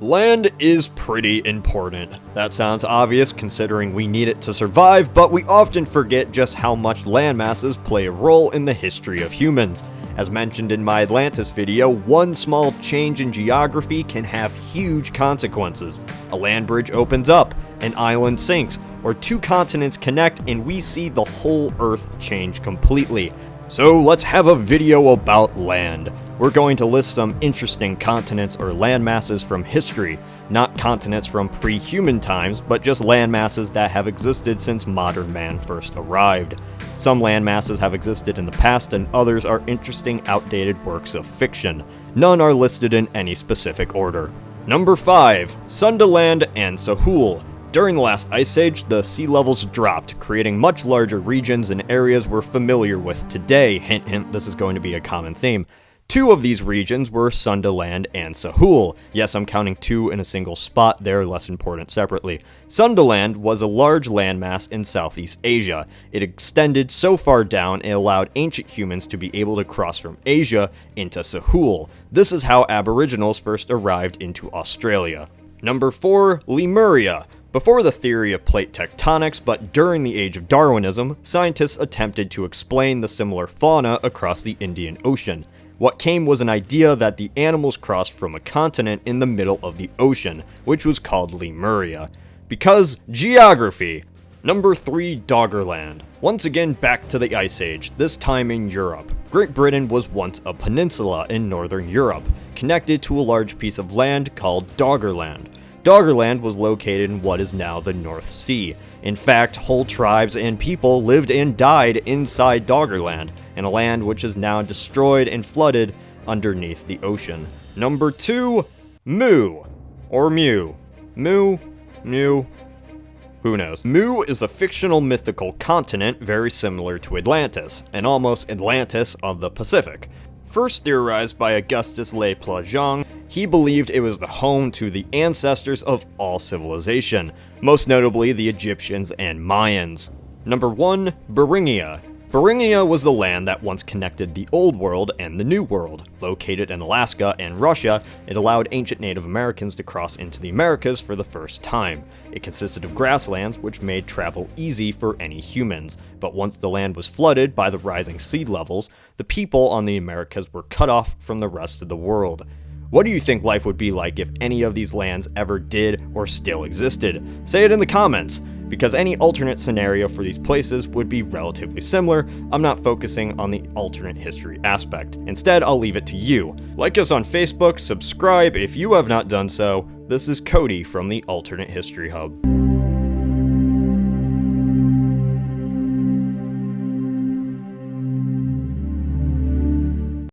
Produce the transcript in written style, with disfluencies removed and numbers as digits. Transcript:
Land is pretty important. That sounds obvious considering we need it to survive, but we often forget just how much landmasses play a role in the history of humans. As mentioned in my Atlantis video, one small change in geography can have huge consequences. A land bridge opens up, an island sinks, or two continents connect and we see the whole Earth change completely. So let's have a video about land. We're going to list some interesting continents or landmasses from history, not continents from pre-human times, but just landmasses that have existed since modern man first arrived. Some landmasses have existed in the past and others are interesting outdated works of fiction. None are listed in any specific order. Number 5. Sundaland and Sahul. During the last ice age, the sea levels dropped, creating much larger regions and areas we're familiar with today. Hint hint, this is going to be a common theme. Two of these regions were Sundaland and Sahul. Yes, I'm counting two in a single spot, they're less important separately. Sundaland was a large landmass in Southeast Asia. It extended so far down it allowed ancient humans to be able to cross from Asia into Sahul. This is how Aboriginals first arrived into Australia. Number 4. Lemuria. Before the theory of plate tectonics, but during the age of Darwinism, scientists attempted to explain the similar fauna across the Indian Ocean. What came was an idea that the animals crossed from a continent in the middle of the ocean, which was called Lemuria. Because geography! Number 3. Doggerland. Once again back to the Ice Age, this time in Europe. Great Britain was once a peninsula in northern Europe, connected to a large piece of land called Doggerland. Doggerland was located in what is now the North Sea. In fact, whole tribes and people lived and died inside Doggerland, in a land which is now destroyed and flooded underneath the ocean. Number 2. Mu. Or Mew. Mu? Mew? Who knows? Mu is a fictional mythical continent very similar to Atlantis, an almost Atlantis of the Pacific. First theorized by Augustus Le Plongeon, he believed it was the home to the ancestors of all civilization, most notably the Egyptians and Mayans. Number 1. Beringia. Beringia was the land that once connected the Old World and the New World. Located in Alaska and Russia, it allowed ancient Native Americans to cross into the Americas for the first time. It consisted of grasslands, which made travel easy for any humans, but once the land was flooded by the rising sea levels, the people on the Americas were cut off from the rest of the world. What do you think life would be like if any of these lands ever did or still existed? Say it in the comments, because any alternate scenario for these places would be relatively similar. I'm not focusing on the alternate history aspect. Instead, I'll leave it to you. Like us on Facebook, subscribe if you have not done so. This is Cody from the Alternate History Hub.